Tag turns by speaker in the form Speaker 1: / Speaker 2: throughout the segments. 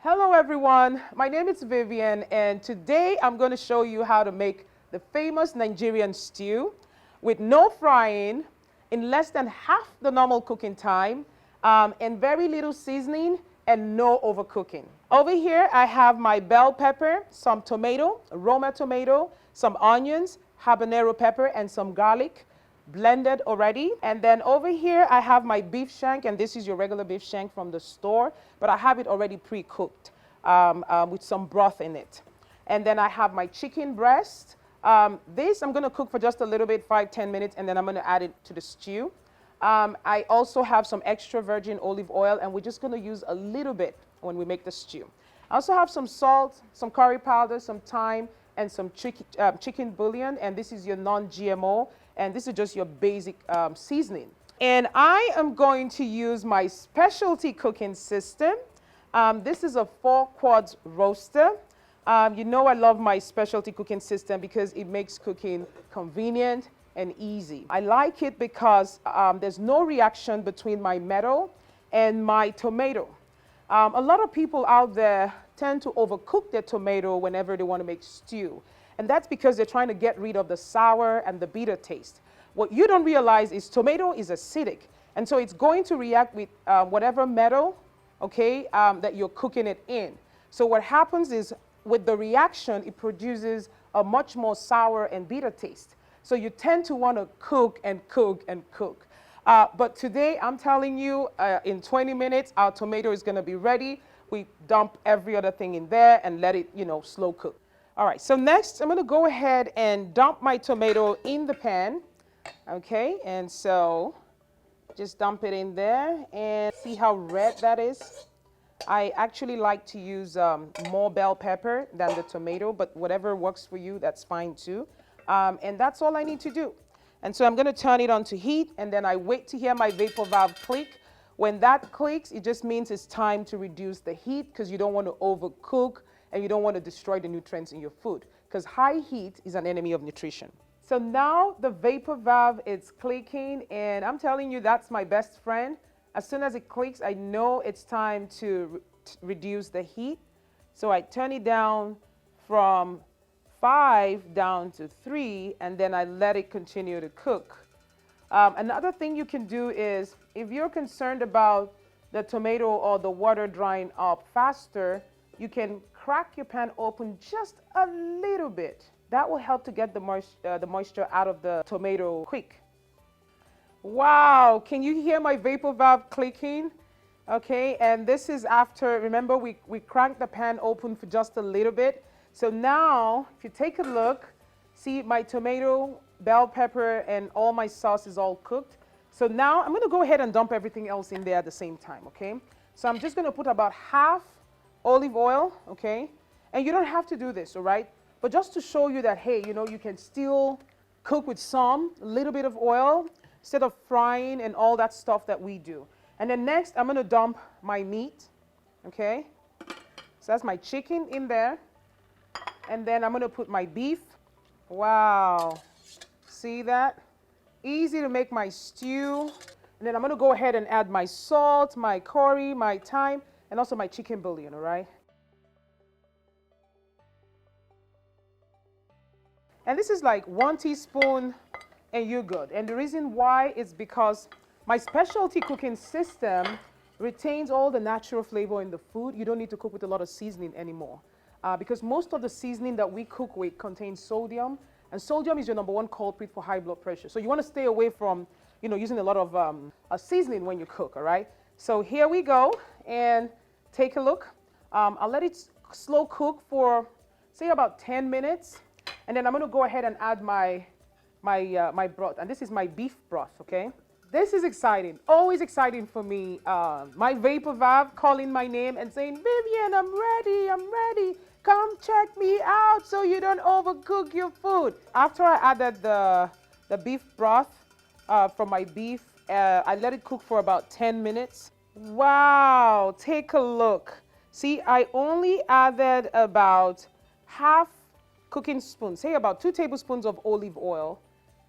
Speaker 1: Hello everyone, my name is Vivian and today I'm going to show you how to make the famous Nigerian stew with no frying, in less than half the normal cooking time, and very little seasoning and no overcooking. Over here I have my bell pepper, some tomato, Roma tomato, some onions, habanero pepper and some garlic blended already. And then over here I have my beef shank, and this is your regular beef shank from the store, but I have it already pre-cooked with some broth in it. And then I have my chicken breast. This I'm going to cook for just a little bit, 5-10 minutes, and then I'm going to add it to the stew. I also have some extra virgin olive oil, and we're just going to use a little bit when we make the stew. I also have some salt, some curry powder, some thyme, and some chicken bouillon, and this is your non-GMO, and this is just your basic seasoning. And I am going to use my specialty cooking system. This is a 4-quart roaster. You know I love my specialty cooking system because it makes cooking convenient and easy. I like it because there's no reaction between my metal and my tomato. A lot of people out there tend to overcook their tomato whenever they want to make stew. And that's because they're trying to get rid of the sour and the bitter taste. What you don't realize is tomato is acidic. And so it's going to react with whatever metal, okay, that you're cooking it in. So what happens is with the reaction, it produces a much more sour and bitter taste. So you tend to want to cook and cook and cook. But today, I'm telling you, in 20 minutes, our tomato is going to be ready. We dump every other thing in there and let it, slow cook. All right, so next, I'm going to go ahead and dump my tomato in the pan. Okay, and so just dump it in there and see how red that is. I actually like to use more bell pepper than the tomato, but whatever works for you, that's fine too. And that's all I need to do. And so I'm going to turn it on to heat, and then I wait to hear my vapor valve click. When that clicks, it just means it's time to reduce the heat because you don't want to overcook and you don't want to destroy the nutrients in your food, because high heat is an enemy of nutrition. So now the vapor valve is clicking, and I'm telling you, that's my best friend. As soon as it clicks, I know it's time to reduce the heat. So I turn it down from 5 down to 3, and then I let it continue to cook. Another thing you can do is, if you're concerned about the tomato or the water drying up faster, you can crack your pan open just a little bit. That will help to get the moisture out of the tomato quick. Wow, can you hear my vapor valve clicking? Okay, and this is after, remember we cranked the pan open for just a little bit. So now, if you take a look, see my tomato, bell pepper, and all my sauce is all cooked. So now I'm going to go ahead and dump everything else in there at the same time, okay? So I'm just going to put about half olive oil, okay? And you don't have to do this, all right? But just to show you that, hey, you can still cook with a little bit of oil instead of frying and all that stuff that we do. And then next, I'm going to dump my meat, okay? So that's my chicken in there. And then I'm going to put my beef. Wow. See that? Easy to make my stew. And then I'm going to go ahead and add my salt, my curry, my thyme, and also my chicken bouillon, all right? And this is like 1 teaspoon, and you're good. And the reason why is because my specialty cooking system retains all the natural flavor in the food. You don't need to cook with a lot of seasoning anymore. Because most of the seasoning that we cook with contains sodium, and sodium is your #1 culprit for high blood pressure. So you want to stay away from, using a lot of seasoning when you cook, all right? So here we go, and take a look. I'll let it slow cook for, say, about 10 minutes, and then I'm going to go ahead and add my broth, and this is my beef broth, okay? This is exciting, always exciting for me. My vapor valve calling my name and saying, Vivian, I'm ready. Come check me out so you don't overcook your food. After I added the beef broth from my beef, I let it cook for about 10 minutes. Wow, take a look. See, I only added about half cooking spoon, say about 2 tablespoons of olive oil,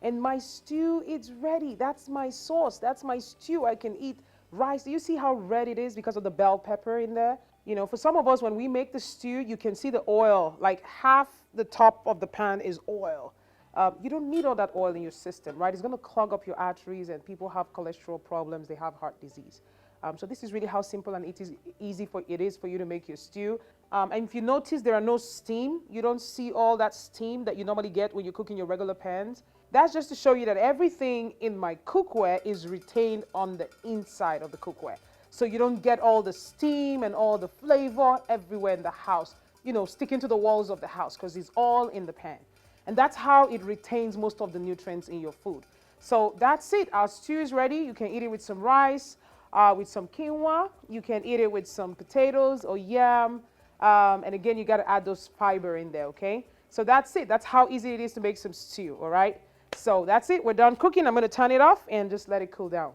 Speaker 1: and my stew is ready. That's my sauce. That's my stew. I can eat rice. Do you see how red it is because of the bell pepper in there? You know, for some of us, when we make the stew, you can see the oil, like half the top of the pan is oil. You don't need all that oil in your system, right? It's going to clog up your arteries, and people have cholesterol problems, they have heart disease. So this is really how simple and it is for you to make your stew. And if you notice, there are no steam. You don't see all that steam that you normally get when you cook in your regular pans. That's just to show you that everything in my cookware is retained on the inside of the cookware. So you don't get all the steam and all the flavor everywhere in the house, you know, sticking to the walls of the house, because it's all in the pan. And that's how it retains most of the nutrients in your food. So that's it. Our stew is ready. You can eat it with some rice, with some quinoa. You can eat it with some potatoes or yam. And again, you got to add those fiber in there, okay? So that's it. That's how easy it is to make some stew, all right? So that's it. We're done cooking. I'm going to turn it off and just let it cool down.